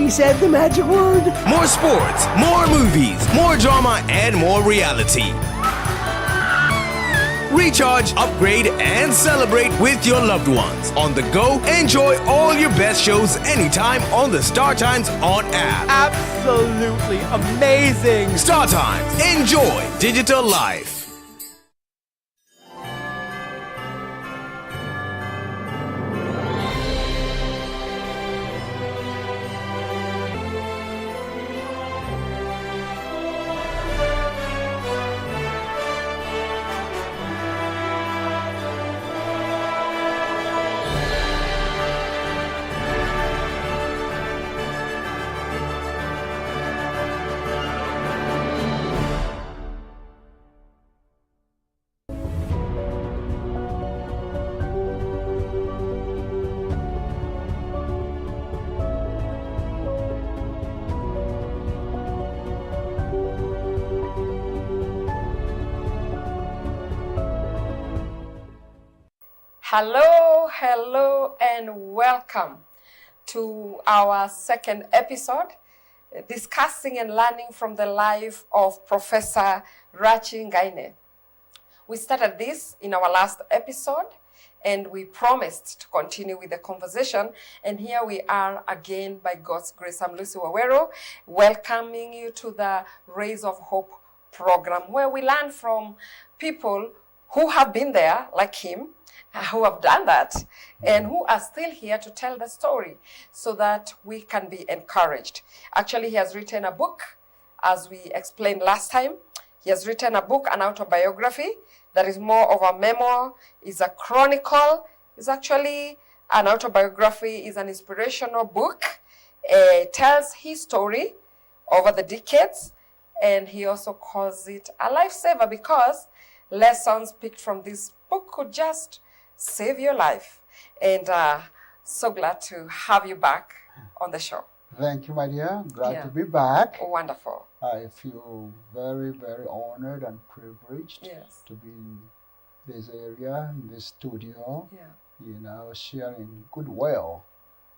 he said the magic word. More sports, more movies, more drama, and more reality. Recharge, upgrade, and celebrate with your loved ones. On the go, enjoy all your best shows anytime on the Star Times On app. Absolutely amazing. Star Times, enjoy digital life. Hello, and welcome to our second episode, discussing and learning from the life of Professor Rachi Ngaine. We started this in our last episode, and we promised to continue with the conversation, and here we are again by God's grace. I'm Lucy Wawero, welcoming you to the Rays of Hope program, where we learn from people who have been there, like him, who have done that, and who are still here to tell the story so that we can be encouraged. Actually, he has written a book, as we explained last time. He has written a book, an autobiography, that is more of a memoir, is a chronicle, is actually an autobiography, is an inspirational book. It tells his story over the decades, and he also calls it a lifesaver because lessons picked from this book could just save your life. And so glad to have you back on the show. Thank you, my dear. Glad to be back. Wonderful. I feel very, very honored and privileged to be in this area, in this studio, sharing goodwill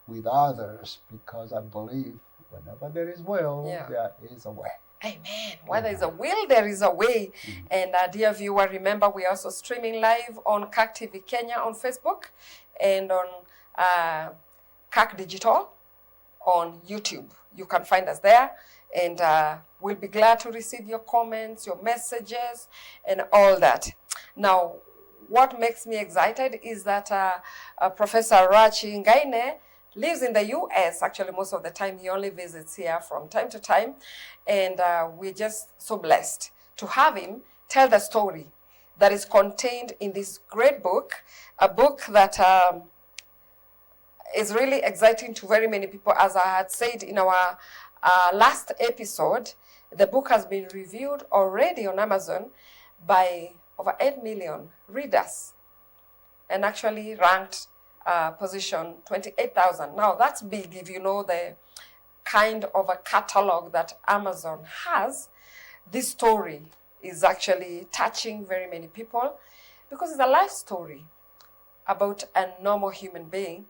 with others, because I believe whenever there is will, there is a way. Amen. Where there is a will, there is a way. And dear viewer, remember we are also streaming live on CAC TV Kenya on Facebook and on CAC Digital on YouTube. You can find us there, and we'll be glad to receive your comments, your messages, and all that. Now, what makes me excited is that Professor Rachi Ngaine lives in the U.S. Actually, most of the time he only visits here from time to time. And we're just so blessed to have him tell the story that is contained in this great book, a book that is really exciting to very many people. As I had said in our last episode, the book has been reviewed already on Amazon by over 8 million readers and actually ranked position 28,000. Now that's big if you know the kind of a catalog that Amazon has. This story is actually touching very many people because it's a life story about a normal human being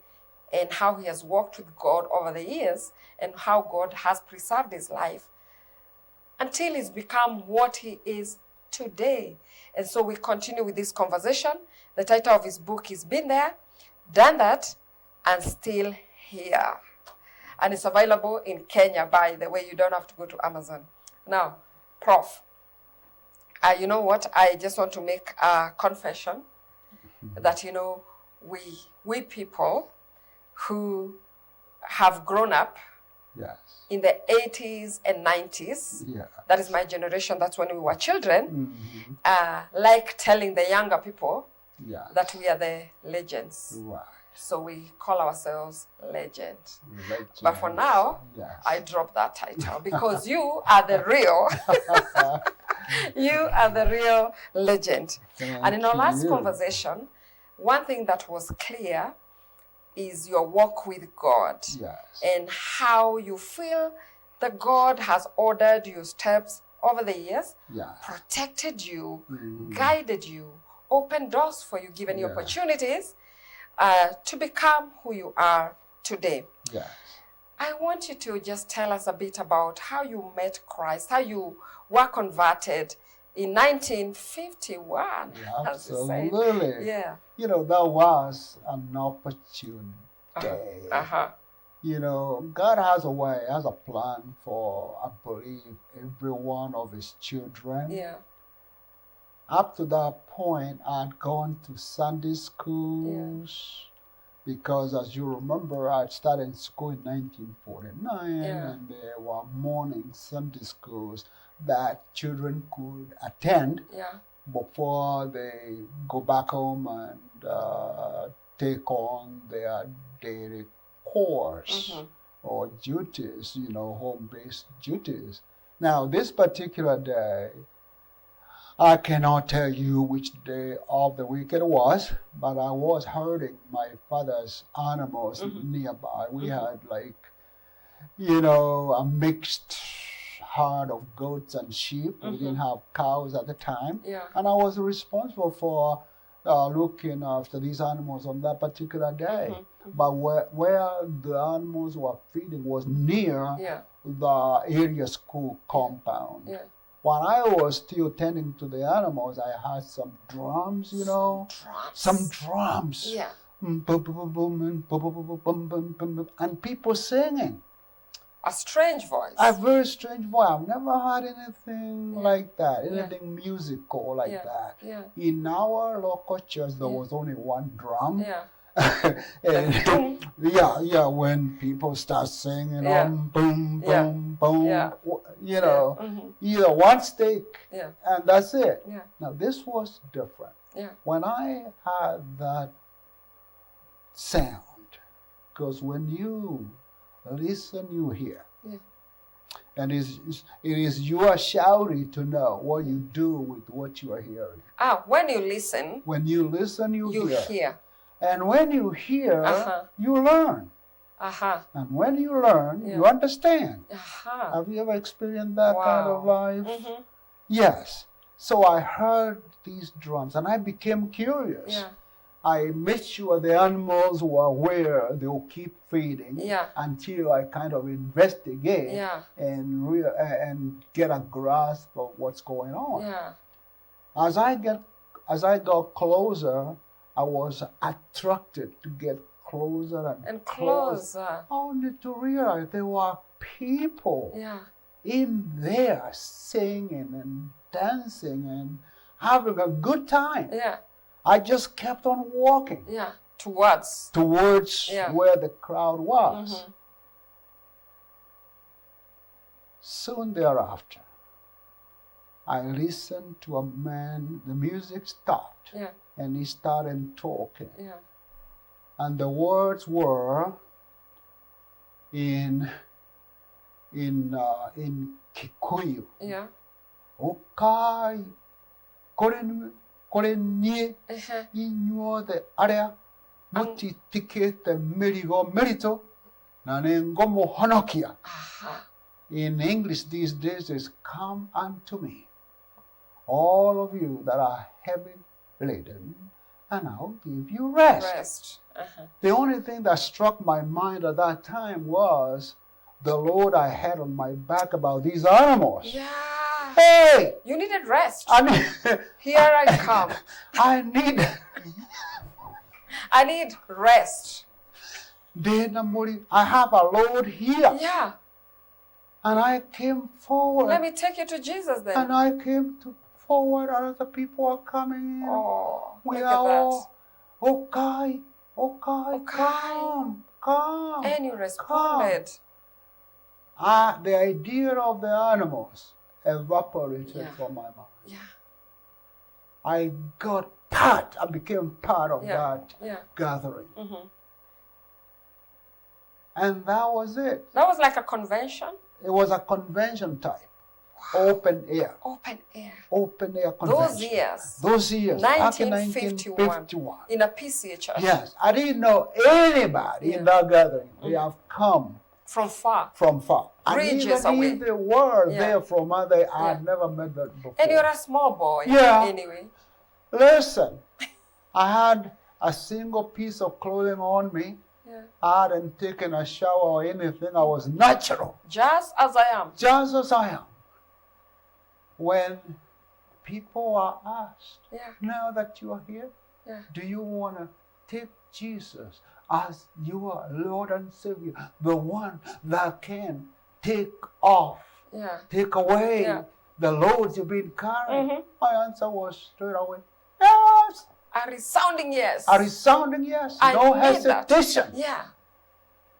and how he has walked with God over the years and how God has preserved his life until he's become what he is today. And so we continue with this conversation. The title of his book is Been There, Done That, and Still Here. And it's available in Kenya, by the way. You don't have to go to Amazon. Now, Prof, you know what? I just want to make a confession that, we people who have grown up in the 80s and 90s, that is my generation, that's when we were children, like telling the younger people that we are the legends. Right. So we call ourselves legend. But for now, I drop that title because you are the real, you are the real legend. And in our last conversation, one thing that was clear is your walk with God and how you feel that God has ordered your steps over the years, protected you, guided you, opened doors for you, given you opportunities to become who you are today. I want you to just tell us a bit about how you met Christ, how you were converted in 1951. Yeah, absolutely. Yeah. You know, that was an opportune day. You know, God has a way, has a plan for, I believe, every one of his children. Yeah. Up to that point, I'd gone to Sunday schools because, as you remember, I started school in 1949, and there were morning Sunday schools that children could attend before they go back home and take on their daily course or duties, you know, home-based duties. Now, this particular day, I cannot tell you which day of the week it was, but I was herding my father's animals nearby. We had, like, you know, a mixed herd of goats and sheep. We didn't have cows at the time. And I was responsible for looking after these animals on that particular day. But where the animals were feeding was near the area school compound. While I was still tending to the animals, I had some drums, you know. Some drums. Yeah. And people singing. A strange voice. A very strange voice. I've never heard anything like that, anything musical like that. In our local church, there was only one drum. And when people start singing, boom, boom, boom, you know, either one stick, and that's it. Now, this was different. When I had that sound, because when you listen, you hear. And it is your shouting to know what you do with what you are hearing. When you listen. When you listen, you hear. And when you hear, you learn. And when you learn, you understand. Have you ever experienced that kind of life? Yes. So I heard these drums and I became curious. I made sure the animals were where they will keep feeding until I kind of investigate and get a grasp of what's going on. As I got closer, I was attracted to get closer and closer. Only to realize there were people in there singing and dancing and having a good time. I just kept on walking. Towards where the crowd was. Soon thereafter, I listened to a man, the music stopped. And he started talking. And the words were in Kikuyu. Okai, kore nie, inyo de area, muti tikete merigo merito, nanengomo hanokia. In English these days is come unto me, all of you that are heavy laden, and I'll give you rest. The only thing that struck my mind at that time was the load I had on my back about these animals. Hey! You needed rest. Here I come. I need rest. I have a load here. And I came forward. Let me take you to Jesus then. And I came forward, and other people are coming in. We are all, okay, come. And you responded. The idea of the animals evaporated from my mind. I became part of that gathering. And that was it. That was like a convention? It was a convention type. Open air convention. Those years. 1951. In a PCA church. Yes. I didn't know anybody in that gathering. They have come from far. Bridges and even if they were there from other, I had never met them before. And you're a small boy. Anyway. Listen, I had a single piece of clothing on me. Yeah. I hadn't taken a shower or anything. I was natural. Just as I am. Just as I am. When people are asked, now that you are here, do you want to take Jesus as your Lord and Savior, the one that can take off, take away the loads you've been carrying? My answer was straight away, yes. A resounding yes. A resounding yes. No hesitation. That. Yeah.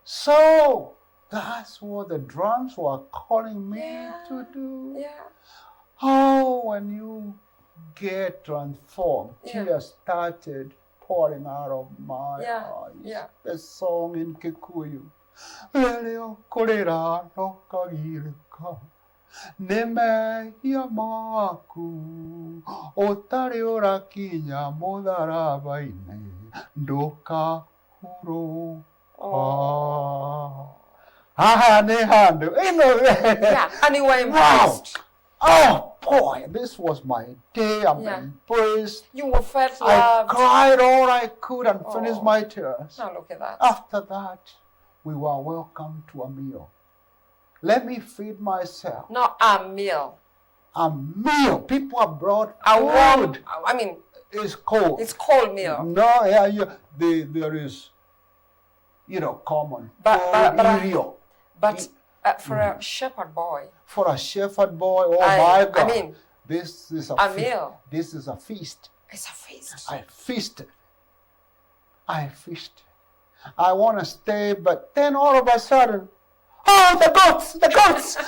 So that's what the drums were calling me to do. Yeah. Oh, when you get transformed, tears started pouring out of my eyes. Yeah. The song in Kikuyu. Leleo kolera no kagirika. Neme yamaku. Otare ora kinya modara baine. Doka huro. Yeah, and you were impressed. Oh boy, this was my day. I'm embraced. You were felt loved. I cried all I could and finished my tears. Now look at that. After that, we were welcomed to a meal. Let me feed myself. Not a meal. A meal. People have brought a food. Warm, I mean, it's cold. It's cold meal. No, there is, common. But for a shepherd boy. For a shepherd boy, oh my God. I mean, this is a meal. This is a feast. It's a feast. I feasted. I want to stay, but then all of a sudden, oh, the goats.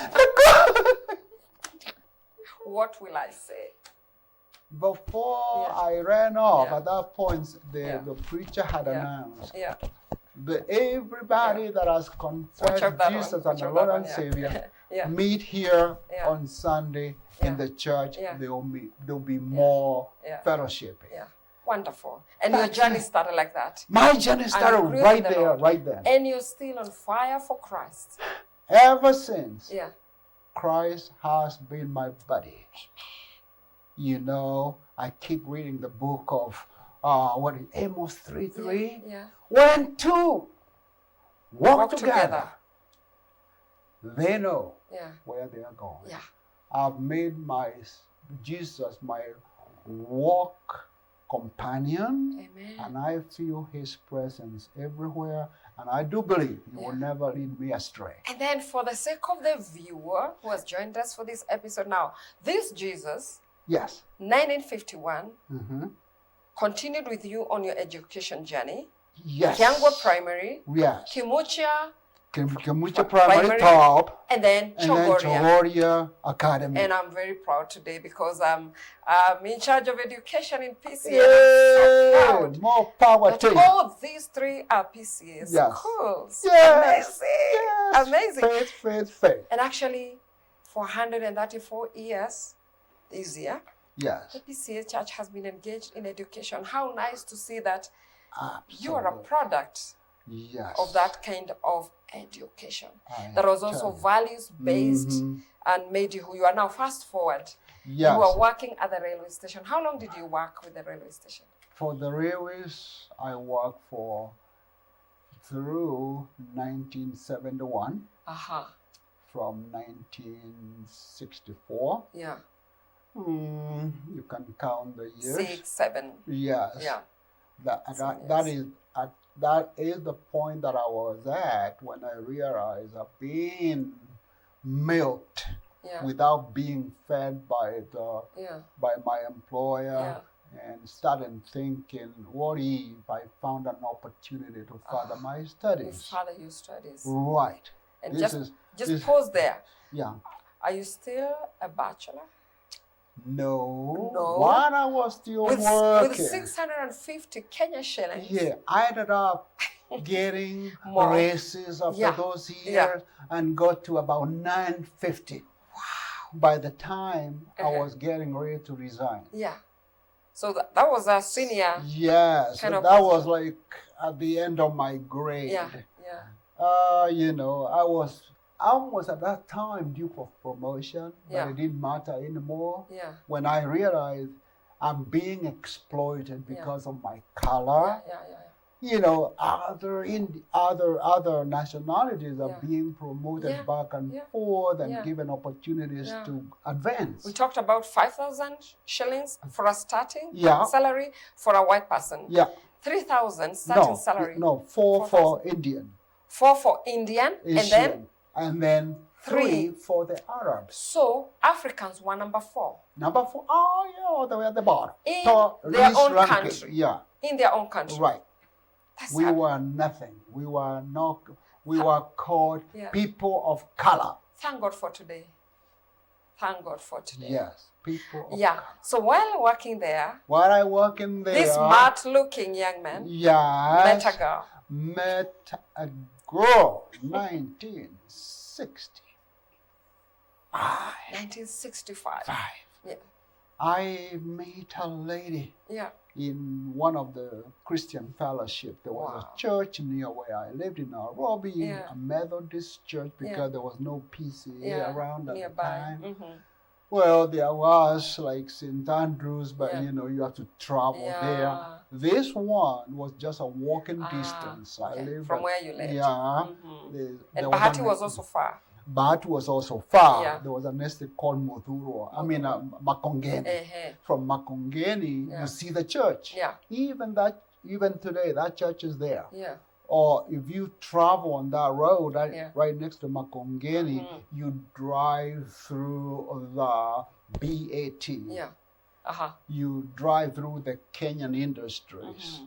What will I say? Before I ran off, at that point, the preacher had announced that everybody that has confessed Jesus as the Lord and Savior meet here on Sunday in the church. There'll be more fellowship. Yeah. Wonderful. And your journey started like that. My journey started right there. And you're still on fire for Christ. Ever since. Yeah. Christ has been my buddy. I keep reading the book of Amos 3:3. Yeah. When two walk together, they know where they are going. Yeah. I've made Jesus my walk companion. Amen. And I feel his presence everywhere. And I do believe he will never lead me astray. And then for the sake of the viewer who has joined us for this episode now, this Jesus, 1951, continued with you on your education journey. Yes. Kyangwa Primary. Yes. Kimucha Primary Top. And then Chogoria Academy. And I'm very proud today because I'm in charge of education in PCA. Yay! I'm so proud. More power to you. All these three are PCAs. Yes. Cool. Yes. Amazing. Yes. Amazing. Faith. And actually, for 134 years this year, the PCA Church has been engaged in education. How nice to see that you are a product of that kind of education that was also values-based and made you who you are now. Fast forward, you were working at the railway station. How long did you work with the railway station? For the railways, I worked through 1971. From 1964. Yeah. You can count the years. 6, 7. Yes. Yeah. That is the point that I was at when I realized I've been milked without being fed by my employer, and started thinking, what if I found an opportunity to further my studies? Further your studies. Right. And just pause there. Yeah. Are you still a bachelor? No. While I was still working. With 650 Kenya shillings. Yeah, I ended up getting raises after those years and got to about 950. Wow. By the time I was getting ready to resign. Yeah. So that was a senior. Yes. So that was like at the end of my grade. Yeah. I was at that time due for promotion, but it didn't matter anymore. Yeah. When I realized I'm being exploited because of my color, you know, other nationalities are being promoted back and forth and given opportunities to advance. We talked about 5,000 shillings for a starting salary for a white person. Yeah. 3,000 starting salary. No, 4 for Indian. 4 for Indian, and then 3 for the Arabs. So Africans were number 4. Number 4. Oh yeah, all the way at the bottom. In their own country. Yeah. In their own country. Right. That's we were nothing. We were not. We were called people of color. Thank God for today. Thank God for today. Yes, people of color. So while working there, this smart-looking young man met a girl. Met a girl, 1960. 1965. Yeah. I met a lady. Yeah. In one of the Christian fellowship. There was a church near where I lived in Nairobi, a Methodist church, because there was no PCA around at the time. Mm-hmm. Well, there was like St. Andrews, but you know, you have to travel there. This one was just a walking distance. I lived from where you lived. Yeah. Mm-hmm. And Bahati was also far. Bahati was also far. Yeah. There was an estate called Muthuro. I mean, Makongeni. From Makongeni, you see the church. Yeah. Even today, that church is there. Yeah. Or if you travel on that road right next to Makongeni, you drive through the BAT. Yeah. You drive through the Kenyan Industries.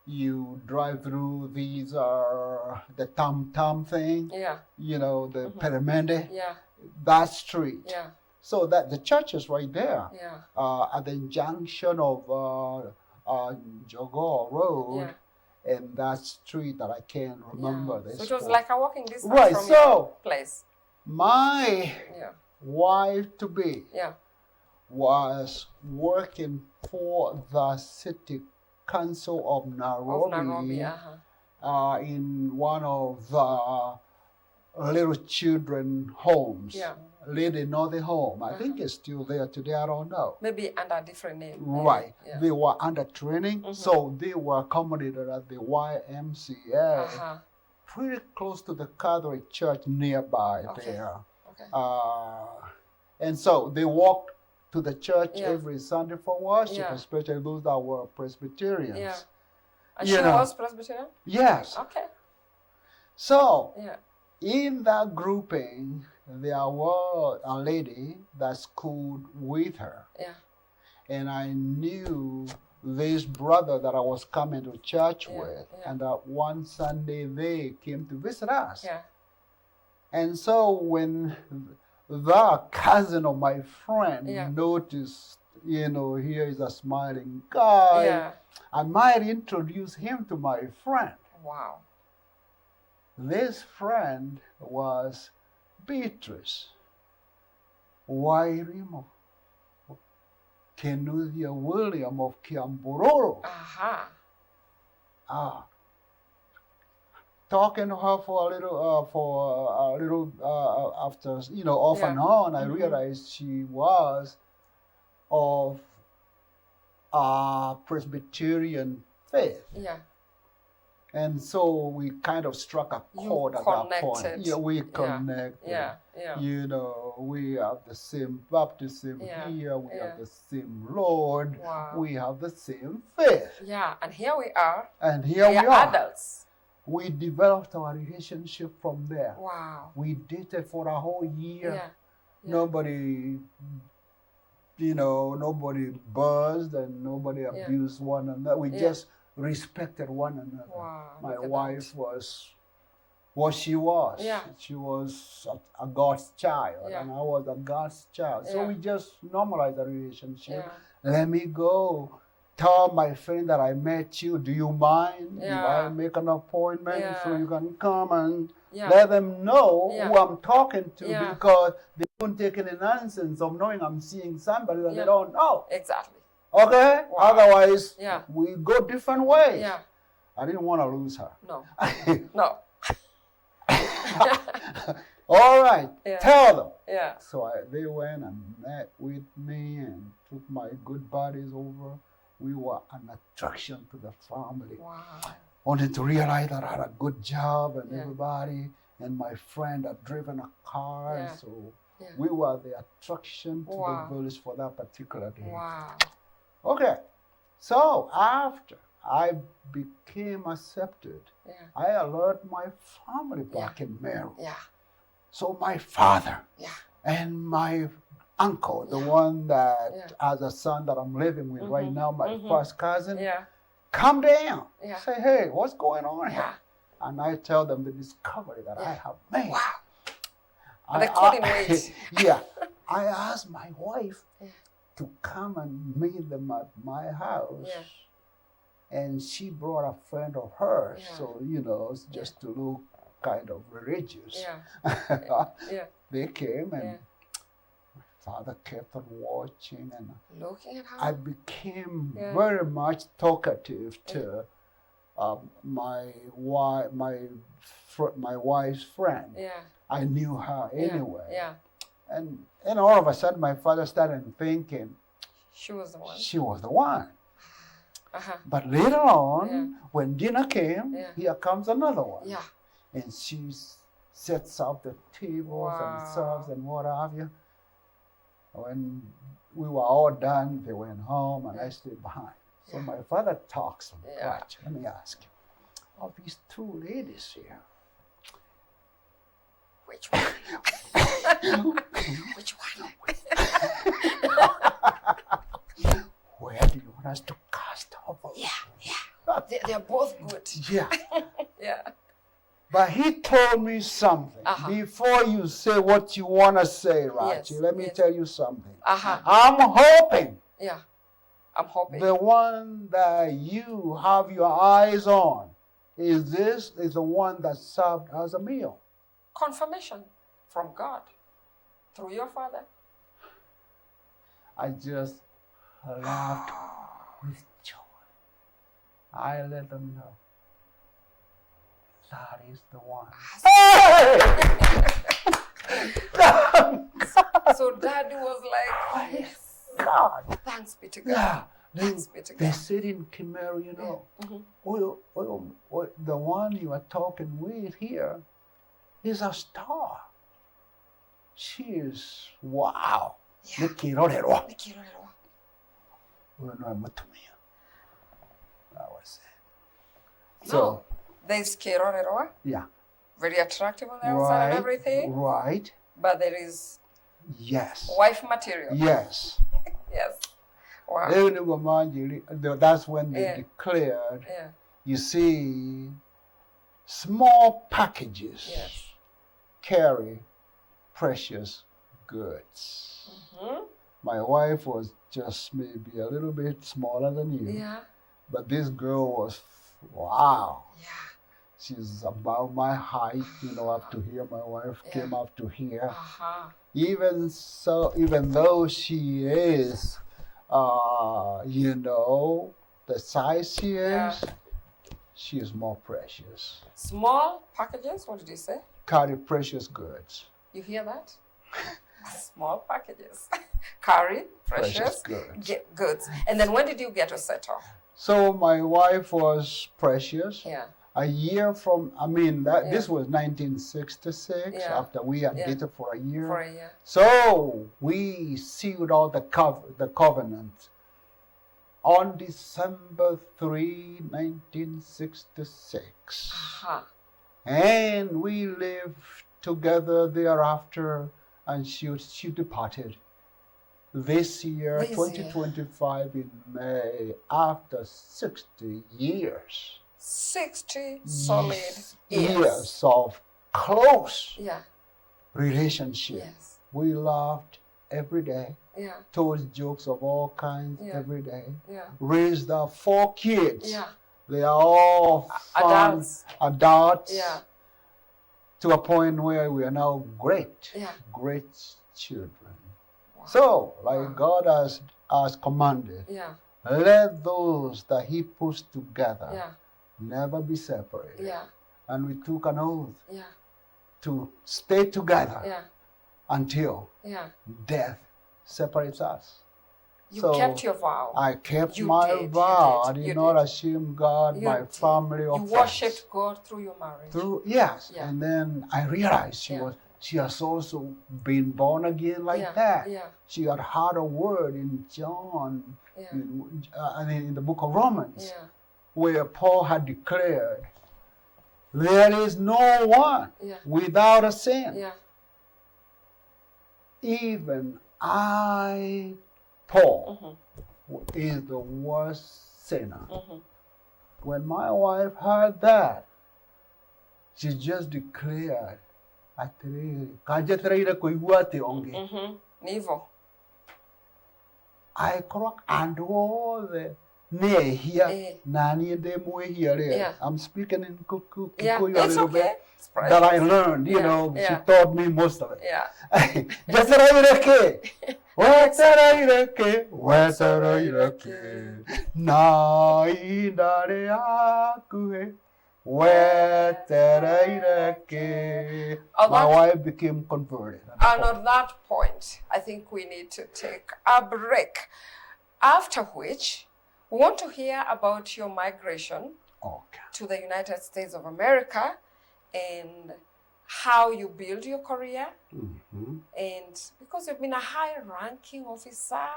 You drive through these the Tam thing. Yeah. You know, the Peremende. Yeah. That street. Yeah. So that the church is right there. Yeah. At the junction of Jogoo Road. Yeah. And that street that I can't remember. So it was like a walking distance from your place. My wife to be was working for the city council of Nairobi, in one of the little children homes. Yeah. Lady Northey Home. I think it's still there today. I don't know. Maybe under a different name. Right. Yeah. They were under training, so they were accommodated at the YMCA, pretty close to the Catholic Church nearby there. Okay. And so they walked to the church every Sunday for worship, especially those that were Presbyterians. Yeah. And she was Presbyterian? Yes. Okay. So, in that grouping, there was a lady that schooled with her. Yeah. And I knew this brother that I was coming to church with. Yeah. And one Sunday they came to visit us. Yeah. And so when the cousin of my friend noticed, you know, here is a smiling guy, I might introduce him to my friend. Wow. This friend was Beatrice Wairimo Kenuthia William of Kiambororo. Talking to her for a little, after, you know, off and on, I realized she was of Presbyterian faith. Yeah. And so we kind of struck a chord at that point. Yeah, we connected. Yeah. You know, we have the same baptism here. We have the same Lord. Wow. We have the same faith. Yeah, and here we are. And here we are. Adults. We developed our relationship from there. Wow. We dated for a whole year. Yeah. Nobody, you know, nobody buzzed and nobody abused one another. We just respected one another. Wow, my wife was what she was. Yeah. She was a God's child, and I was a God's child. So we just normalized the relationship. Let me go tell my friend that I met you. Do you mind if I make an appointment so you can come and let them know who I'm talking to, because they don't take any nonsense of knowing I'm seeing somebody that they don't know. Exactly. Okay? Wow. Otherwise, we go different ways. Yeah. I didn't want to lose her. No. No. All right. Tell them. Yeah. So they went and met with me and took my good buddies over. We were an attraction to the family. Wow. only to realize that I had a good job and everybody and my friend had driven a car. So we were the attraction to the village for that particular day. Wow. Okay. So after I became accepted, I alert my family back in Meru. So my father and my uncle, the one that has a son that I'm living with right now, my first cousin, come down. Say, hey, what's going on here? And I tell them the discovery that I have made. Wow. They couldn't wait. I asked my wife to come and meet them at my house. And she brought a friend of hers. So, just to look kind of religious. They came and my father kept on watching and looking at her. I became very much talkative to my wife's friend. I knew her anyway. And all of a sudden my father started thinking she was the one. She was the one. But later on, when dinner came, here comes another one. And she sets up the tables and serves and what have you. When we were all done, they went home and I stayed behind. So my father talks to me. Watch, let me ask you. Of these two ladies here, which one? Which one? Where do you want us to cast our vote? They're both good. But he told me something. Before you say what you want to say, Rachi, let me tell you something. I'm hoping. I'm hoping. The one that you have your eyes on is the one that served as a meal. Confirmation from God through your father. I just laughed with joy. I let them know. That is the one. So Daddy was like, yes. God. Thanks be to God. Thanks be to God. They said in Khmer, the one you are talking with here is a star. She is, wow. That was it. So, there's Kerorero. Very attractive on the outside and everything. Right. But there is wife material. Yes. Wow. That's when they declared, you see, small packages carry precious goods. My wife was just maybe a little bit smaller than you. But this girl was, wow. She's about my height, up to here. My wife came up to here. Even though she is, the size she is, she is more precious. Small packages? What did you say? Carry precious goods. You hear that? Small packages. Carry precious goods. And then when did you get to settle? So my wife was precious. A year from, this was 1966, after we had dated for a year. So we sealed all the covenant on December 3, 1966. And we lived together thereafter, and she departed this year, 2025 in May, after 60 years. 60 solid years of close relationship. We laughed every day. Told jokes of all kinds every day. Raised our 4 kids. They are all adults. To a point where we are now great children. So, like God has commanded, let those that He puts together never be separated. And we took an oath to stay together until death separates us. You kept your vow. I kept my vow. I did not assume God, my family, or friends. You worshipped God through your marriage. Yes. Yeah. And then I realized she has also been born again like that. Yeah. She had heard a word in John, in the book of Romans, where Paul had declared, there is no one without a sin. Yeah. Even I, Paul, is the worst sinner. When my wife heard that, she just declared, I croak and all the here. I'm speaking in Kikuyu a little bit. That I learned, she taught me most of it. My wife became converted. And on that point, I think we need to take a break. After which, we want to hear about your migration to the United States of America and how you build your career. And because you've been a high-ranking officer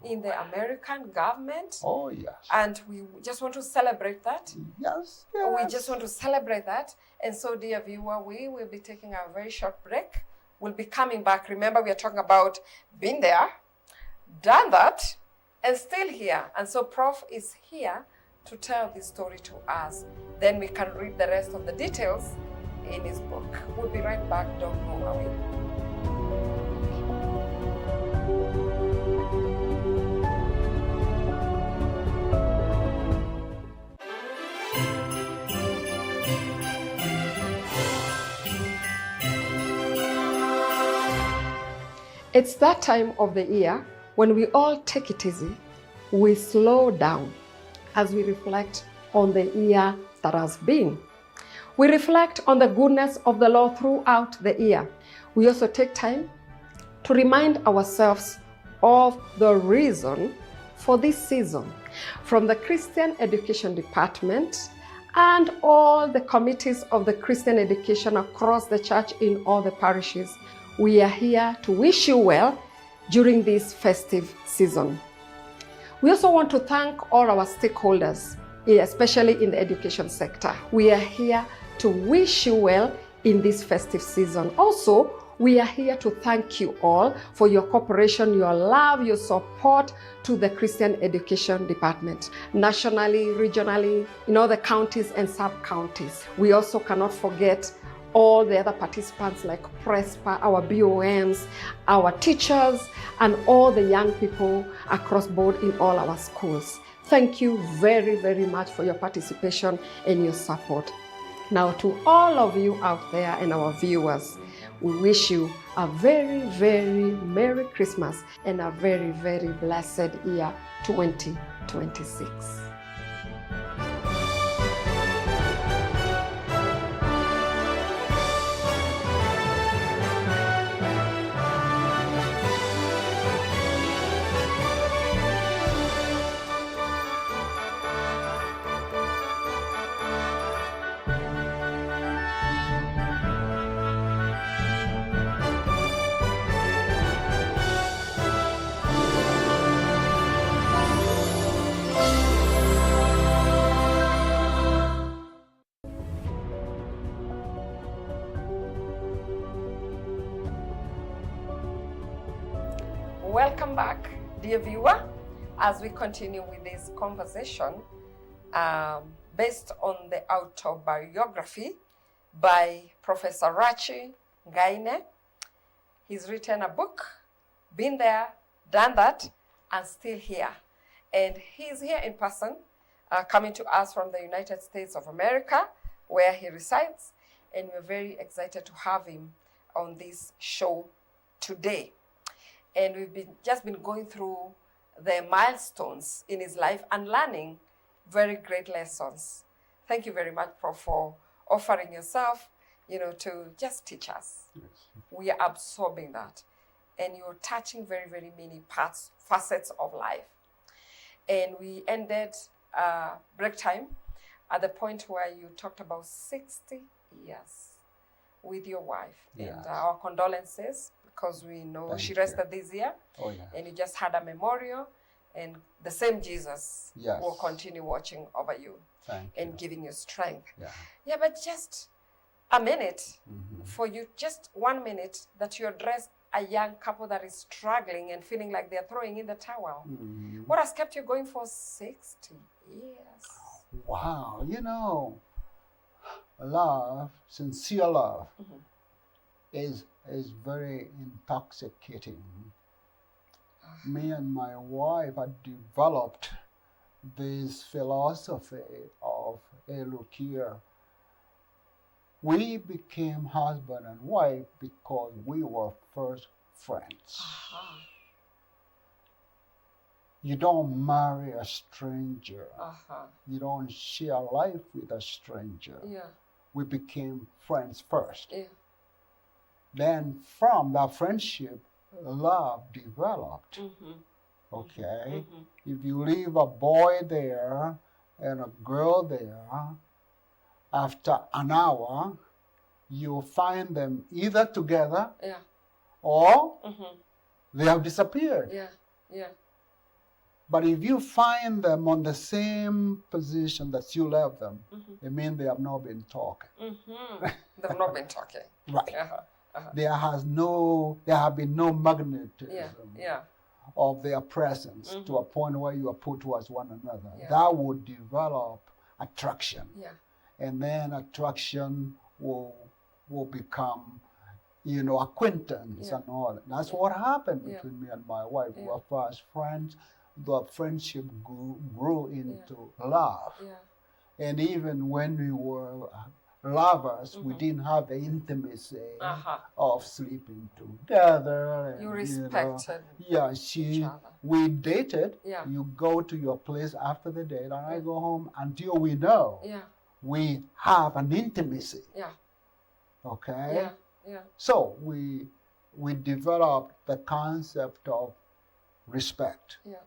in the American government. Oh, yes. And we just want to celebrate that. Yes. We just want to celebrate that. And so, dear viewer, we will be taking a very short break. We'll be coming back. Remember, we are talking about been there, done that, and still here. And so Prof is here to tell this story to us. Then we can read the rest of the details in his book. We'll be right back. Don't go away. It's that time of the year when we all take it easy, we slow down as we reflect on the year that has been. We reflect on the goodness of the Lord throughout the year. We also take time to remind ourselves of the reason for this season. From the Christian Education Department and all the committees of the Christian education across the church in all the parishes, we are here to wish you well during this festive season. We also want to thank all our stakeholders, especially in the education sector. We are here to wish you well in this festive season. Also, we are here to thank you all for your cooperation, your love, your support to the Christian Education Department, nationally, regionally, in all the counties and sub-counties. We also cannot forget all the other participants like PRESPA, our BOMs, our teachers, and all the young people across board in all our schools. Thank you very, very much for your participation and your support. Now, to all of you out there and our viewers, we wish you a very, very Merry Christmas and a very, very blessed year 2026. Welcome back, dear viewer, as we continue with this conversation based on the autobiography by Professor Rachi Ngaine. He's written a book, Been There, Done That, and Still Here. And he's here in person, coming to us from the United States of America, where he resides. And we're very excited to have him on this show today. And we've just been going through the milestones in his life and learning very great lessons. Thank you very much, Prof, for offering yourself, to just teach us. Yes. We are absorbing that. and you're touching very, very many facets of life. And we ended break time at the point where you talked about 60 years with your wife. Yes. And our condolences, because we know Thank she you. rested this year. Oh, yeah. And you just had a memorial, and the same Jesus Yes. will continue watching over you Thank and you. giving you strength. Yeah. Yeah, but just a minute Mhm. for you, just 1 minute, that you address a young couple that is struggling and feeling like they're throwing in the towel. Mhm. What has kept you going for 60 years? Wow, you know, love, sincere love, Mhm. is very intoxicating. Me and my wife had developed this philosophy of, hey, look here, we became husband and wife because we were first friends. Uh-huh. You don't marry a stranger. Uh-huh. You don't share life with a stranger. Yeah. We became friends first. Yeah. Then from that friendship, love developed. Mm-hmm. Okay? Mm-hmm. If you leave a boy there and a girl there, after an hour, you'll find them either together Yeah. or Mm-hmm. they have disappeared. Yeah. Yeah. But if you find them on the same position that you left them, Mm-hmm. it means they have not been talking. Mm-hmm. They've not been talking. Right. Uh-huh. Uh-huh. There have been no magnetism Yeah. Yeah. of their presence to Mhm. a point where you are put towards one another. Yeah. That would develop attraction. Yeah. And then attraction will become, you know, acquaintance Yeah. and all that. That's Yeah. what happened Yeah. between me and my wife. We Yeah. were first friends. The friendship grew into love. Yeah. And even when we were lovers, we Mhm. didn't have the intimacy Uh-huh. of sleeping together. And, You know, respected yeah, each other. we dated. Yeah. You go to your place after the date, and I Yeah. go home until we know Yeah. we have an intimacy. Yeah. Okay? Yeah. Yeah. So we developed the concept of respect. Yeah.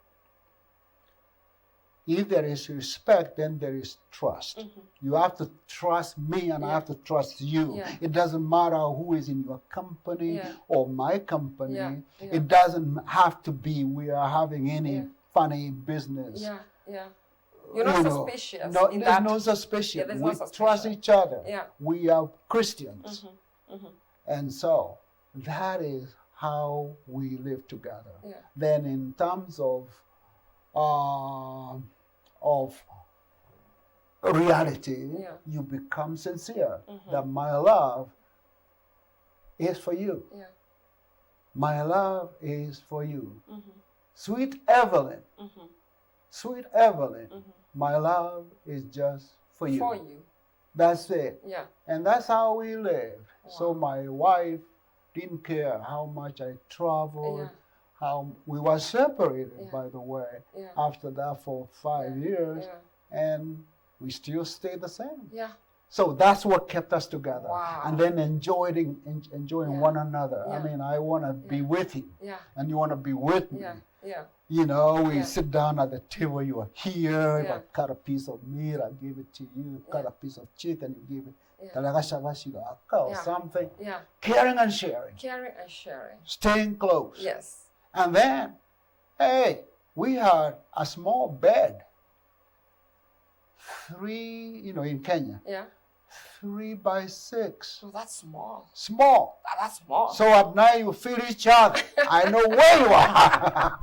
If there is respect, then there is trust. Mm-hmm. You have to trust me and I Yeah. have to trust you. Yeah. It doesn't matter who is in your company Yeah. or my company. Yeah. Yeah. It doesn't have to be we are having any Yeah. funny business. Yeah. Yeah. You're not You know, suspicious No, in there's that. no suspicion. Yeah, there's We no suspicion. trust each other. Yeah. We are Christians. Mm-hmm. Mm-hmm. And so that is how we live together. Yeah. Then in terms of reality, Yeah. you become sincere. Mhm. That my love is for you. Yeah. My love is for you. Mm-hmm. Sweet Evelyn, Mm-hmm. sweet Evelyn, Mm-hmm. my love is just for you. For you. That's it. Yeah. And that's how we live. So Wow. my wife didn't care how much I traveled, Yeah. how we were separated, Yeah. by the way, Yeah. after that for 5 years, Yeah. and we still stay the same. Yeah. So that's what kept us together. Wow. And then enjoying Yeah. one another. I Yeah. mean, I want to be Yeah. with you, Yeah. and you want to be with me. Yeah. Yeah. You know, we Yeah. sit down at the table, you are here, Yeah. I cut a piece of meat, I give it to you, cut Yeah. a piece of chicken, you give it, Yeah. or Yeah. something. Yeah. Caring and sharing, Caring and sharing. staying close. Yes. And then, hey, we had a small bed, 3, in Kenya, Yeah. 3 by 6. So that's small. Small. That's small. So at night you feel each other. I know where you are.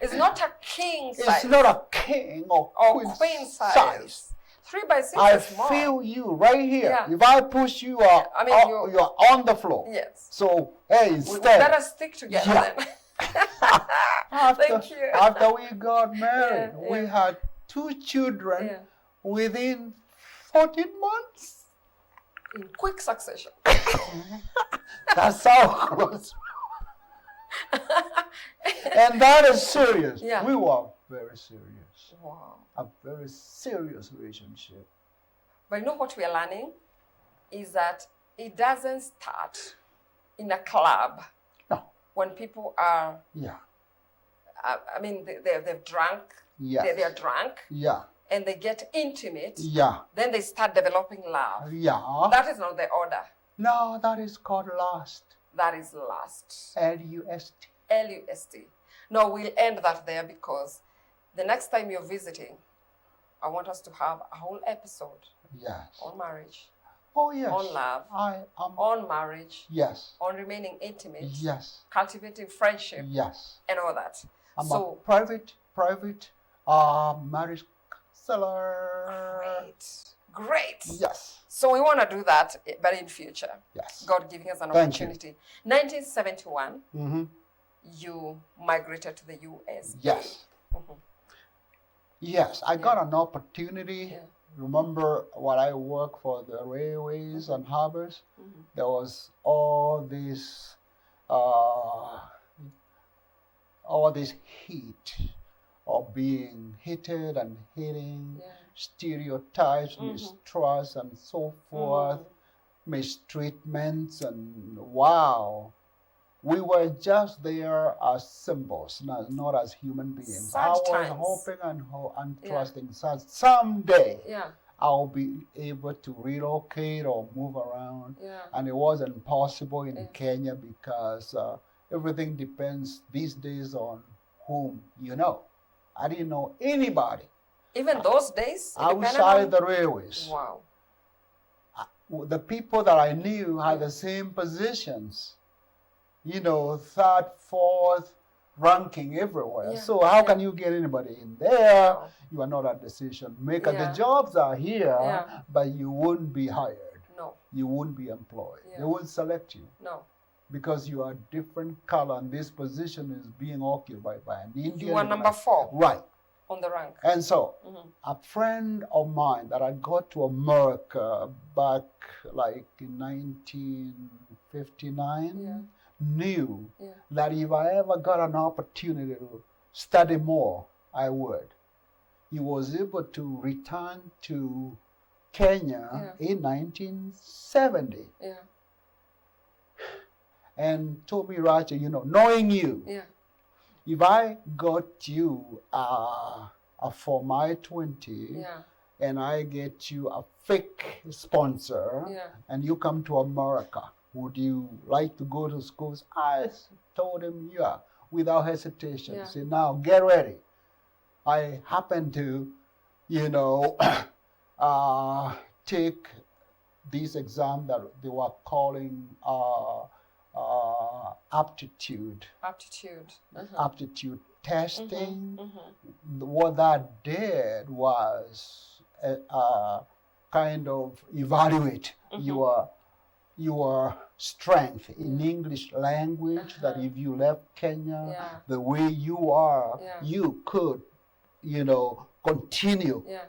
It's not a king It's size not a king or queen size. 3 by 6 I is small. feel you right here. Yeah. If I push you up, I mean, you're on the floor. Yes. So, hey, We instead, better stick together Yeah. then. after, Thank you. after we got married, Yeah, we yeah. had 2 children Yeah. within 14 months. In quick succession. That's how close. And that is serious. Yeah. We were very serious. Wow. A very serious relationship. But you know what we are learning is that it doesn't start in a club. No. when people are, Yeah. I mean, they've drunk, Yes. they're drunk, Yeah. and they get intimate, Yeah. then they start developing love. Yeah. That is not the order. No, that is called lust. That is lust. L-U-S-T. L-U-S-T. No, we'll end that there because the next time you're visiting, I want us to have a whole episode Yes. on marriage, Oh, yes. on love, I am. on marriage, Yes. on remaining intimate, Yes. cultivating friendship, Yes. and all that. I'm So a private marriage counselor. great. Yes. So we want to do that, but in future. Yes. God giving us an Thank you. opportunity. 1971, Mm-hmm. you migrated to the US. Yes. Mhm. Yes, I got an opportunity. Yeah. Remember when I worked for the railways and harbors? Mhm. There was all this heat of being hated and hating, Yeah. stereotypes, Mhm. mistrust, and so forth, mistreatments, and wow. We were just there as symbols, not as human beings. Sad I was times. hoping and Yeah. trusting that someday Yeah, I'll be able to relocate or move around. yeah. And it wasn't possible in Yeah. Kenya because everything depends these days on whom you know. I didn't know anybody Even those days, outside the railways. Wow. The people that I knew had the same positions, third, fourth ranking everywhere. Yeah, So how yeah. can you get anybody in there? Wow. You are not a decision maker. Yeah. The jobs are here, Yeah. but you wouldn't be hired. No, You wouldn't be employed. Yeah. They wouldn't select you no. because you are a different color and this position is being occupied by an Indian. You were number 4 Right. on the rank. And so Mhm. a friend of mine that I got to America back like in 1959 Yeah. knew Yeah. that if I ever got an opportunity to study more, I would. He was able to return to Kenya in 1970 Yeah. and told me, Raja, knowing you, Yeah. if I got you for my 20 Yeah. and I get you a fake sponsor Yeah. and you come to America, would you like to go to schools? I told him, yeah, without hesitation. Yeah. Say, now get ready. I happened to, take this exam that they were calling aptitude testing. Mhm. What that did was kind of evaluate your strength in English language, that if you left Kenya Yeah. the way you are, Yeah. you could, continue Yeah.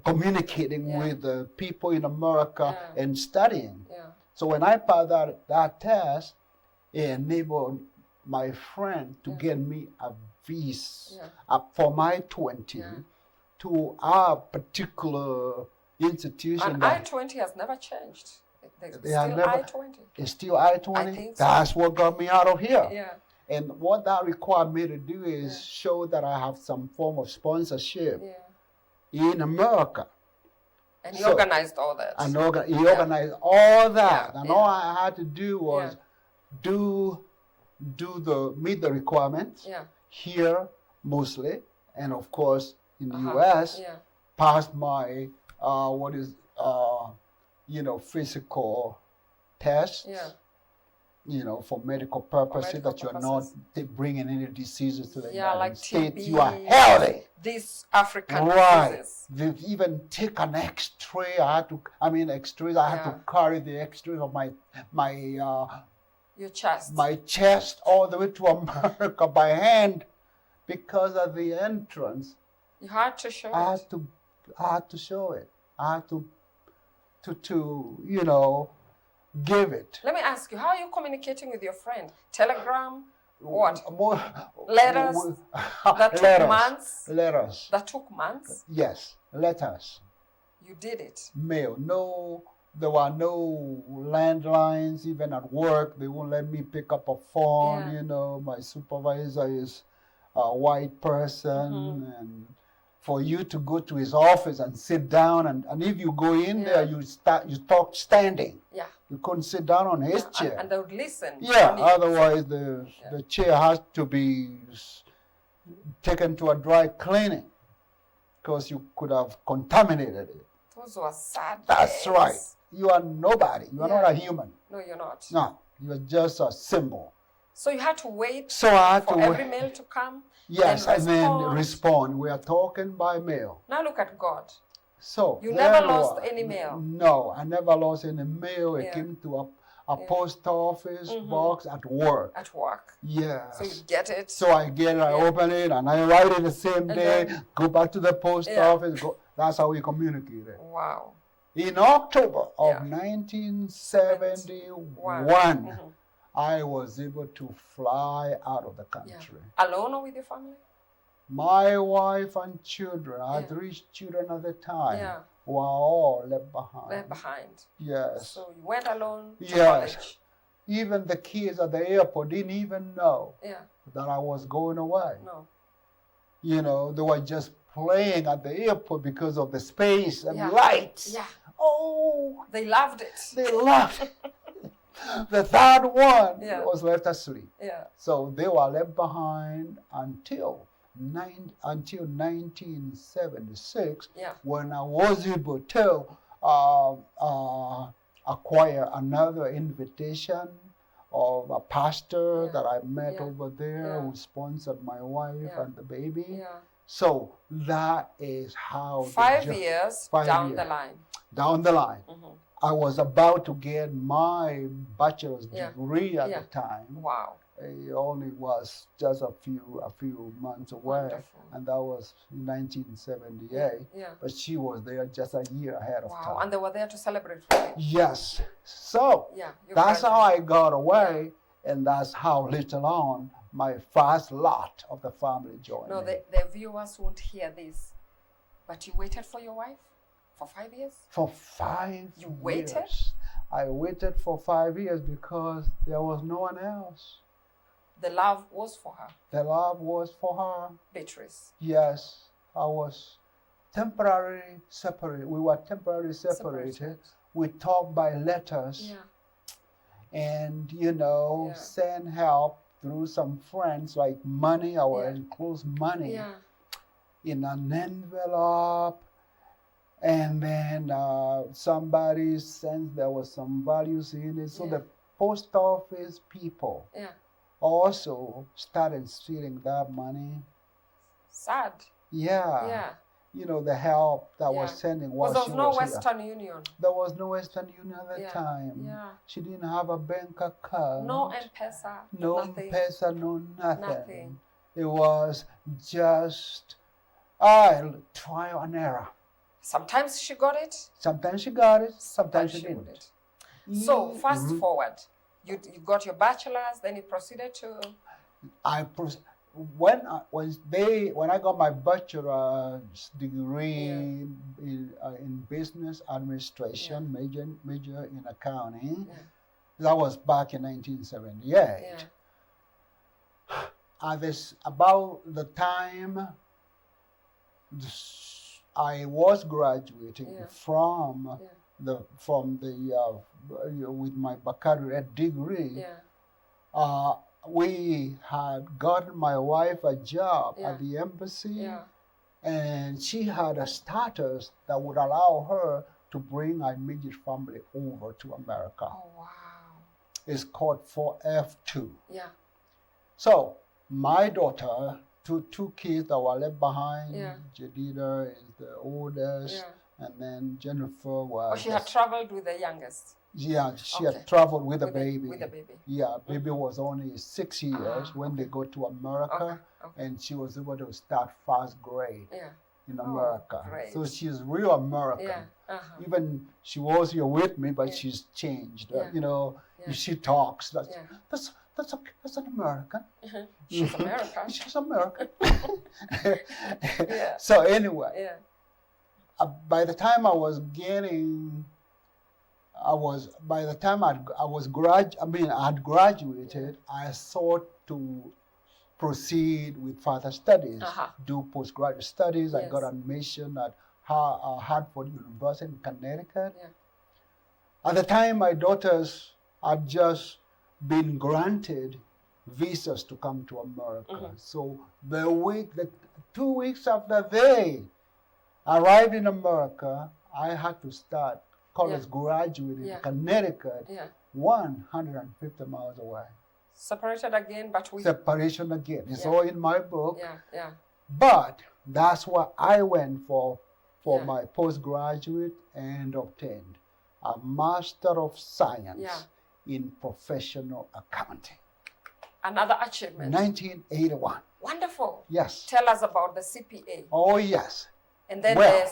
communicating Yeah. with the people in America Yeah. and studying. Yeah. So when I passed that test, it enabled my friend to Yeah. get me a visa Yeah. for my 20 Yeah. to our particular institution. And that I-20 has never changed. There's They have still never- I-20. is still I-20. I think so. That's what got me out of here. Yeah. And what that required me to do is Yeah. show that I have some form of sponsorship Yeah. in America. And he So- organized all that. And he organized all that. Yeah, And yeah. all I had to do was meet the requirements Yeah. here mostly, and of course in the Uh-huh. US, Yeah. passed my physical tests. Yeah. For medical purposes, medical that you're purposes. not bringing any diseases to the Yeah, United like States. TB. You are healthy. These African Right. diseases. They've even take an X-ray. X-rays. I had to Yeah. carry the X-rays of my Your chest. my chest all the way to America by hand, because at the entrance You had to show I it. had to show it. I had to give it. Let me ask you, how are you communicating with your friend? Telegram? What? More, Letters that took letters. months? Letters. That took months? Yes, letters. You did it. Mail. No there were no landlines, even at work. They won't let me pick up a phone. You know, my supervisor is a white person, and for you to go to his office and sit down, and if you go in there, you talk standing. Yeah. You couldn't sit down on his chair. And they would listen. Yeah, otherwise the chair has to be taken to a dry cleaning because you could have contaminated it. Those were sad That's days. right. You are nobody. You are not a human. No, you're not. No, you are just a symbol. So you had to wait So I had for to every wait. mail to come? Yes, and then respond. We are talking by mail. Now look at God. So you never lost any mail? No, I never lost any mail. It came to a post office box at work. At work. Yes. So you get it. So I get it, I open it, and I write it the same day, go back to the post office. That's how we communicated. Wow. In October of 1971, I was able to fly out of the country. Alone or with your family? My wife and children, I had 3 children at the time, were all left behind. Left behind. Yes. So you went alone to yes. college? Even the kids at the airport didn't even know that I was going away. No. You know, they were just playing at the airport because of the space and lights. Yeah. Oh. They loved it. They loved it. The third one was left asleep. Yeah. So they were left behind until 1976, when I was able to acquire another invitation of a pastor that I met over there who sponsored my wife and the baby. Yeah. So that is how 5 years down the line. Down the line. I was about to get my bachelor's degree at the time. Wow. It only was just a few months away. Wonderful. And that was in 1978. Yeah. But she was there just a year ahead of time. Wow, and they were there to celebrate for you. Yes. So that's how I got away, and that's how later on my first lot of the family joined. No, the viewers won't hear this. But you waited for your wife for 5 years? For 5 years. You waited? I waited for 5 years because there was no one else. The love was for her. The love was for her. Beatrice. Yes, I was temporarily separated. We were temporarily separated. We talked by letters. And, you know, send help through some friends, like money, our enclosed money, in an envelope. And then somebody sent, there was some values in it. So the post office people also started stealing that money. Sad. Yeah. You know, the help that was sending was there was no Western Union. There was no Western Union at the time. Yeah. She didn't have a bank account. No M-Pesa. No nothing. M-Pesa, no nothing. Nothing. It was just trial and error. Sometimes she got it. Sometimes she got it. Sometimes she didn't. So fast forward. You got your bachelor's, then you proceeded to. When I got my bachelor's degree in business administration, major in accounting, that was back in 1978. About the time I was graduating from with my baccalaureate degree, we had gotten my wife a job at the embassy, and she had a status that would allow her to bring our immediate family over to America. Oh, wow. It's called 4F2. Yeah. So my daughter, two kids that were left behind, Jadida is the oldest, and then Jennifer was... Oh, she had traveled with the youngest. Yeah, she had traveled with the baby. With the baby. Yeah, baby was only 6 years when they go to America, and she was able to start first grade in America. Great. So she's real American. Even she was here with me, but she's changed. You know, she talks. That's an American. She's American. She's American. So anyway, by the time I was getting by the time I had graduated, I sought to proceed with further studies, do postgraduate studies. I got admission at Hartford University in Connecticut. Yeah. At the time, my daughters had just been granted visas to come to America. So the 2 weeks after they arrived in America, I had to start college graduate in Connecticut, 150 miles away. Separated again, but we... Separation again. It's all in my book. Yeah. But that's what I went for my postgraduate and obtained a Master of Science in Professional Accounting. Another achievement. 1981. Wonderful. Yes. Tell us about the CPA. Oh, yes. And then the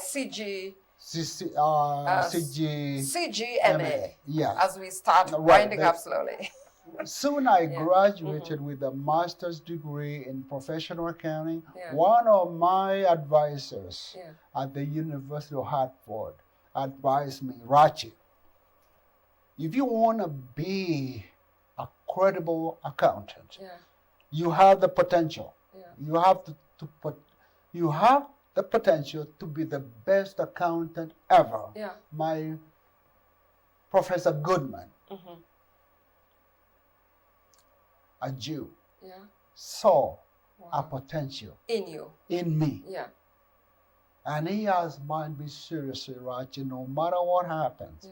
CGMA. Yes. As we start winding up slowly. Soon I graduated with a master's degree in professional accounting. One of my advisors at the University of Hartford advised me, Rachi, if you want to be a credible accountant, you have the potential. You have you have the potential to be the best accountant ever. My Professor Goodman, a Jew, saw a potential in you, in me. And he asked me seriously, Rachi, no matter what happens,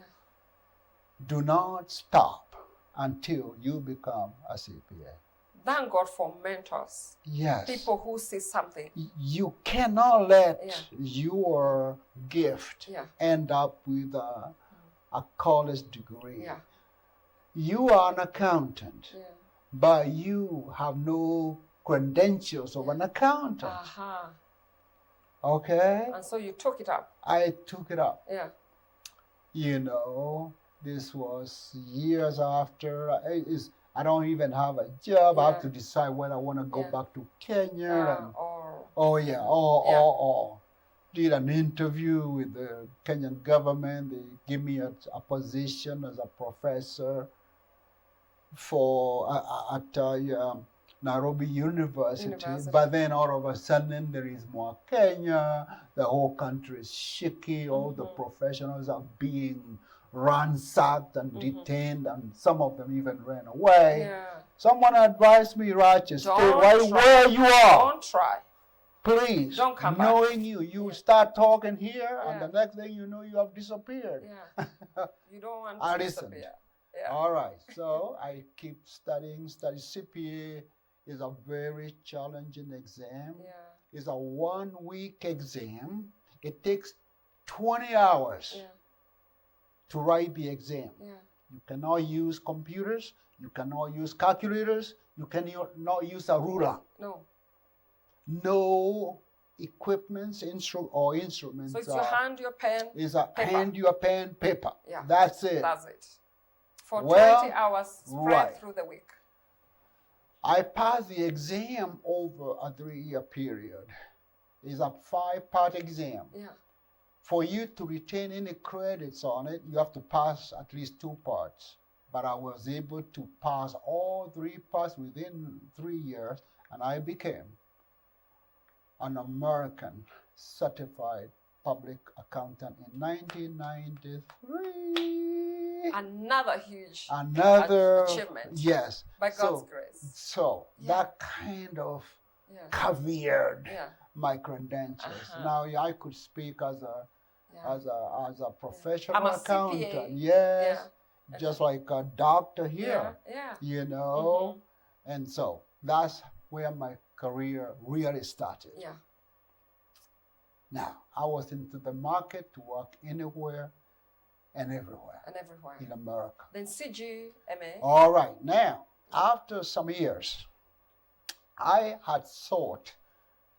do not stop until you become a CPA. Thank God for mentors. Yes. People who see something. You cannot let your gift end up with a college degree. You are an accountant, but you have no credentials of an accountant. Okay? And so you took it up. I took it up. You know, this was years after. I don't even have a job. I have to decide whether I want to go back to Kenya. Did an interview with the Kenyan government. They give me a position as a professor at Nairobi University. But then all of a sudden there is more Kenya. The whole country is shaky. All the professionals are being ransacked and detained, and some of them even ran away. Someone advised me, Rachi, stay right where you are. Don't try. Please. Don't come Knowing back. You start talking here, and the next thing you know, you have disappeared. You don't want to disappear. All right. So I keep studying. CPA is a very challenging exam. It's a 1 week exam. It takes 20 hours. To write the exam. You cannot use computers, you cannot use calculators, you cannot use a ruler. No equipments or instruments. So it's your hand, your pen, hand, your pen, paper. That's it. That's it. For 20 hours spread through the week. I passed the exam over a 3-year period. It's a 5-part exam. For you to retain any credits on it, you have to pass at least 2 parts. But I was able to pass all 3 parts within 3 years, and I became an American certified public accountant in 1993. Another huge achievement. Yes. By God's grace. So that kind of caveated my credentials. Now I could speak as a professional accountant. CPA. Just like a doctor here. You know, and so that's where my career really started. Now I was into the market to work anywhere and everywhere. In America. Then CGMA. All right. Now, after some years, I had sought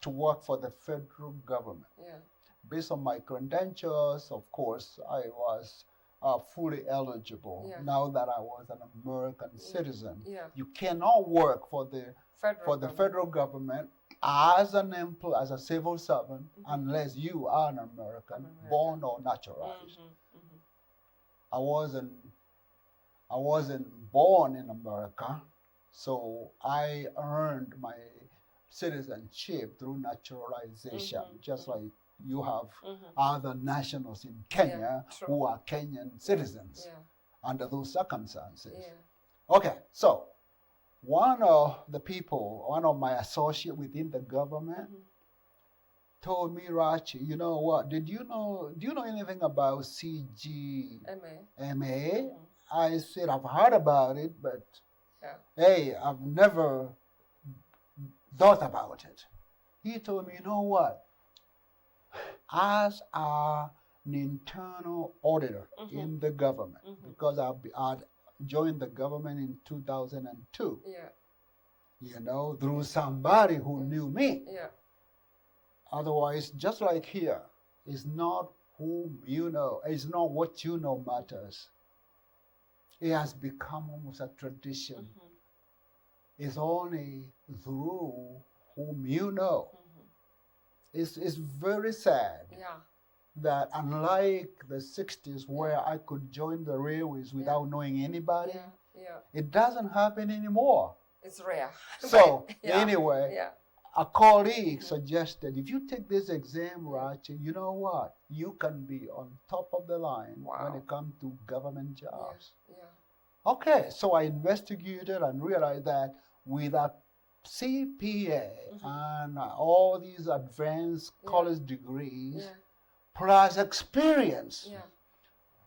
to work for the federal government. Based on my credentials, of course, I was fully eligible now that I was an American citizen. You cannot work for the federal government as as a civil servant unless you are an American, born or naturalized. I wasn't born in America, so I earned my citizenship through naturalization, just like you have other nationals in Kenya who are Kenyan citizens under those circumstances. Okay, so one of my associates within the government told me, Rachi, you know what, do you know anything about CGMA? I said, I've heard about it, but hey, I've never thought about it. He told me, you know what, as an internal auditor in the government, because I'd joined the government in 2002, you know, through somebody who knew me. Otherwise, just like here, it's not whom you know, it's not what you know matters. It has become almost a tradition. It's only through whom you know. It's very sad that unlike the 60s where I could join the railways without knowing anybody, it doesn't happen anymore. It's rare. So anyway, a colleague suggested, if you take this exam, Rachi, you know what? You can be on top of the line when it comes to government jobs. Okay, so I investigated and realized that with a CPA and all these advanced college degrees, plus experience,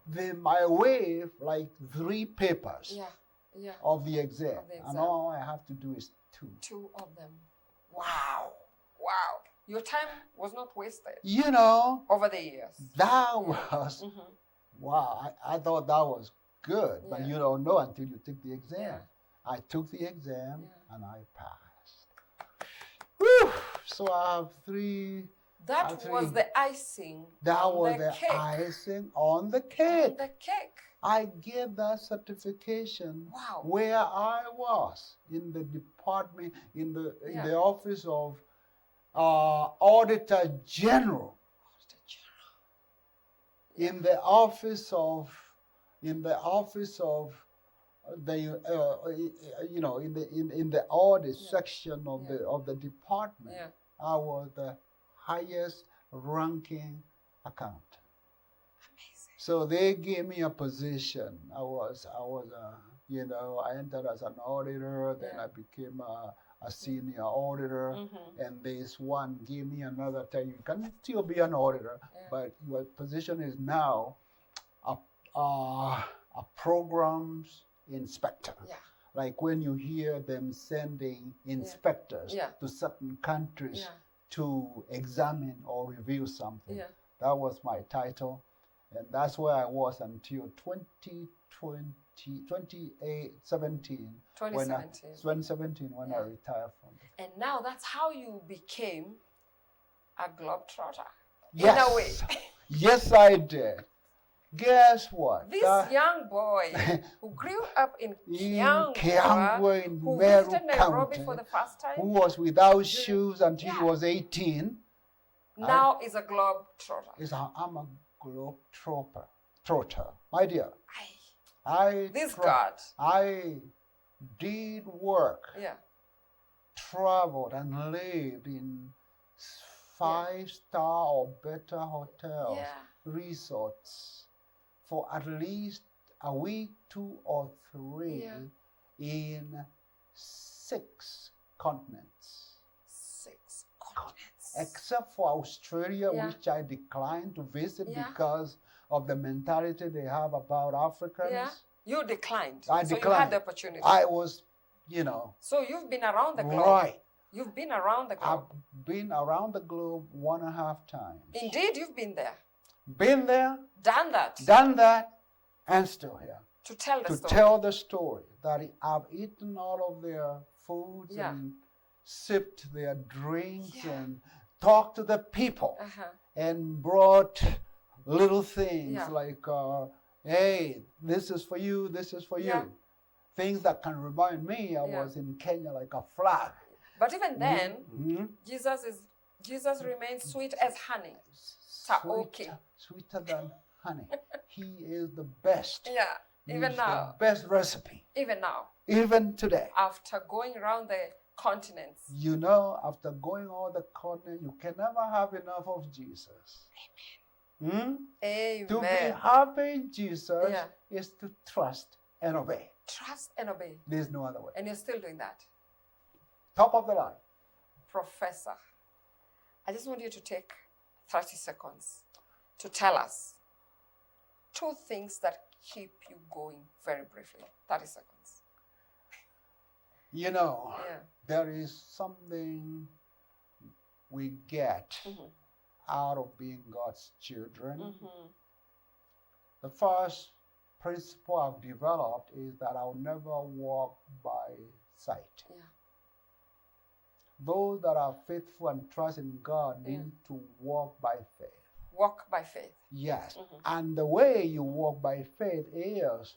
they might waive like 3 papers of the exam. And all I have to do is 2. 2 of them. Wow. Wow. Your time was not wasted. You know. Over the years. That was, wow, I thought that was good. But you don't know until you take the exam. I took the exam and I passed. Whew. So I have 3. That was the icing. That was the icing on the cake. On the cake. I get that certification where I was in the department, in the office of Auditor General. In the office of the you know, in the audit section of the department. I was the highest ranking accountant. Amazing. So they gave me a position. I was you know, I entered as an auditor, then I became a senior auditor, and this one gave me another title. You can still be an auditor, but your position is now a programs inspector. Like when you hear them sending inspectors to certain countries to examine or review something. That was my title. And that's where I was until 2017 when I retired from it. And now that's how you became a globetrotter. Yes. In a way. Yes, I did. Guess what? This young boy who grew up in Kiangwa, who visited Nairobi for the first time, who was without shoes until he was 18, now is a globetrotter. I'm a globetrotter, my dear. God. I did work, traveled and lived in 5-star or better hotels, resorts, for at least a week, 2 or 3 in 6 continents. 6 continents. Except for Australia, which I declined to visit because of the mentality they have about Africans. Yeah. You declined. I declined. So you had the opportunity. I was, you know. So you've been around the globe. Right. You've been around the globe. I've been around the globe 1.5 times. Indeed, you've been there. Been there. Done that. Done that. And still here. To tell the story. To tell the story. That I've eaten all of their foods and sipped their drinks and talked to the people. And brought little things like, hey, this is for you, this is for you. Things that can remind me I was in Kenya like a flag. But even then, Jesus remains sweet as honey. Sweeter than honey. He is the best. Yeah, even He's now. The best recipe. Even now. Even today. After going around the continents. You know, after going all the continents, you can never have enough of Jesus. Amen. Amen. To be happy in Jesus is to trust and obey. Trust and obey. There's no other way. And you're still doing that. Top of the line. Professor, I just want you to take 30 seconds to tell us 2 things that keep you going, very briefly. 30 seconds. You know, there is something we get out of being God's children. The first principle I've developed is that I'll never walk by sight. Those that are faithful and trust in God need to walk by faith. Walk by faith. Yes. And the way you walk by faith is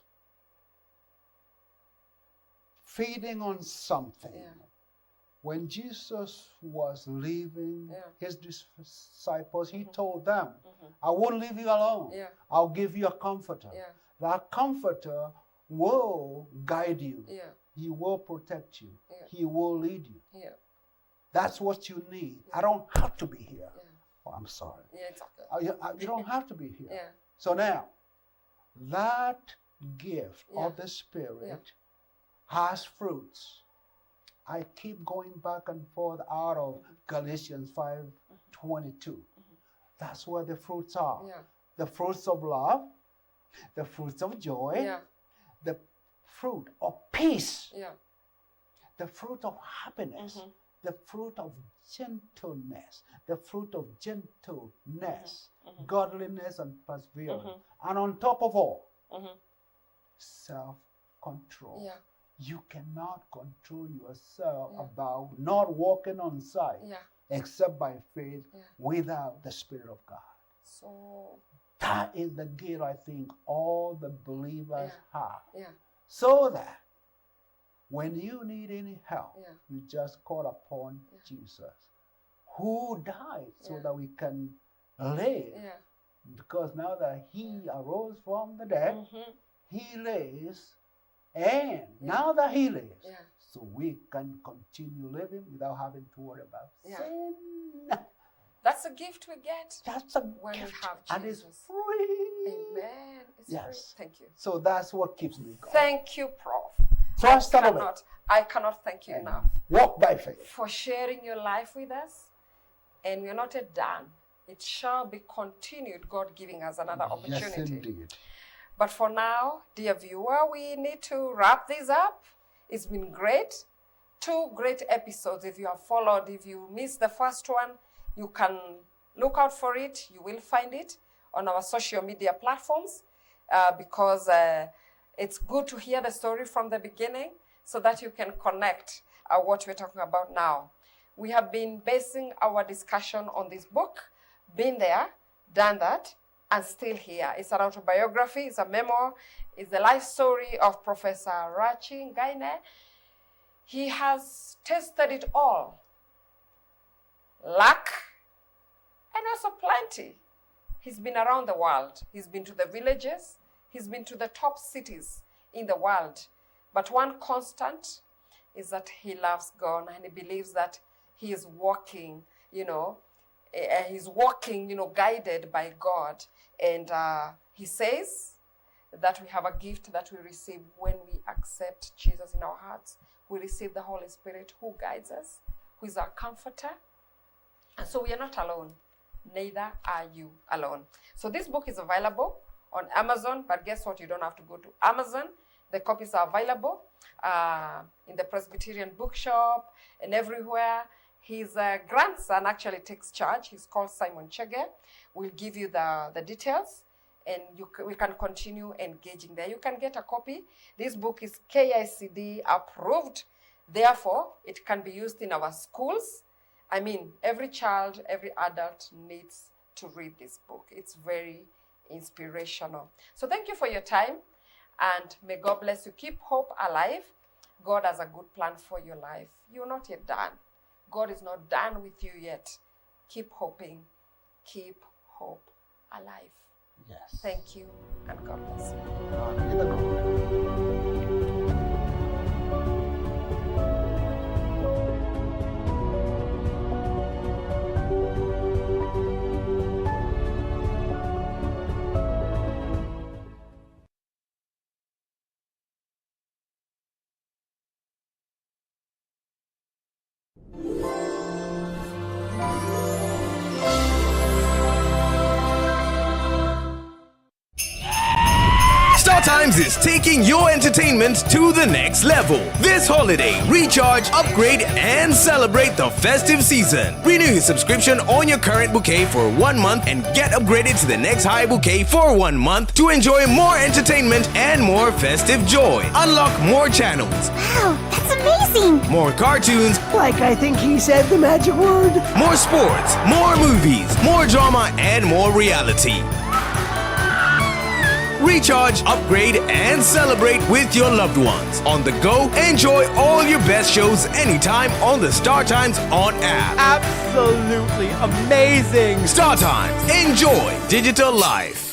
feeding on something. When Jesus was leaving his disciples, he told them, I won't leave you alone. I'll give you a comforter. That comforter will guide you. He will protect you. He will lead you. That's what you need. I don't have to be here. Oh, I'm sorry. It's okay. You don't have to be here. So now, that gift of the Spirit has fruits. I keep going back and forth out of Galatians 5:22. That's where the fruits are. The fruits of love, the fruits of joy, the fruit of peace, the fruit of happiness, the fruit of gentleness, the fruit of gentleness, godliness and perseverance. And on top of all, self-control. You cannot control yourself about not walking on sight except by faith without the Spirit of God. So that is the gear I think all the believers have. So that when you need any help, you just call upon Jesus, who died so that we can live. Because now that he arose from the dead, he lives. And now that he lives, so we can continue living without having to worry about sin. That's a gift we get. That's a when gift. We have Jesus. And it's free. Amen. It's free. Thank you. So that's what keeps me going. Thank you, Prof. Trust and obey. I cannot thank you enough. Walk by faith. For sharing your life with us. And we're not yet done. It shall be continued, God giving us another opportunity. Yes, indeed. But for now, dear viewer, we need to wrap this up. It's been great. 2 great episodes. If you have followed, if you missed the first one, you can look out for it. You will find it on our social media platforms because it's good to hear the story from the beginning so that you can connect what we're talking about now. We have been basing our discussion on this book, been there, done that, and still here. It's an autobiography, it's a memoir, it's the life story of Professor Rachi Ngaine. He has tested it all. Luck and also plenty. He's been around the world. He's been to the villages. He's been to the top cities in the world. But one constant is that he loves God and he believes that he is walking, guided by God. And he says that we have a gift that we receive when we accept Jesus in our hearts. We receive the Holy Spirit who guides us, who is our comforter. And so we are not alone. Neither are you alone. So this book is available on Amazon, but guess what? You don't have to go to Amazon. The copies are available in the Presbyterian bookshop and everywhere. His grandson actually takes charge. He's called Simon Chege. We'll give you the details, and we can continue engaging there. You can get a copy. This book is KICD approved. Therefore, it can be used in our schools. I mean, every child, every adult needs to read this book. It's very inspirational. So thank you for your time, and may God bless you. Keep hope alive. God has a good plan for your life. You're not yet done. God is not done with you yet. Keep hoping. Keep hope alive. Yes. Thank you, and God bless you. God be the glory. Star Times is taking your entertainment to the next level. This holiday, recharge, upgrade, and celebrate the festive season. Renew your subscription on your current bouquet for 1 month and get upgraded to the next high bouquet for 1 month to enjoy more entertainment and more festive joy. Unlock more channels, Wow, that's amazing! more cartoons, Like I think he said the magic word. more sports, more movies, more drama, and more reality. Recharge, upgrade, and celebrate with your loved ones. On the go, enjoy all your best shows anytime on the Star Times On app. Absolutely amazing! Star Times, enjoy digital life.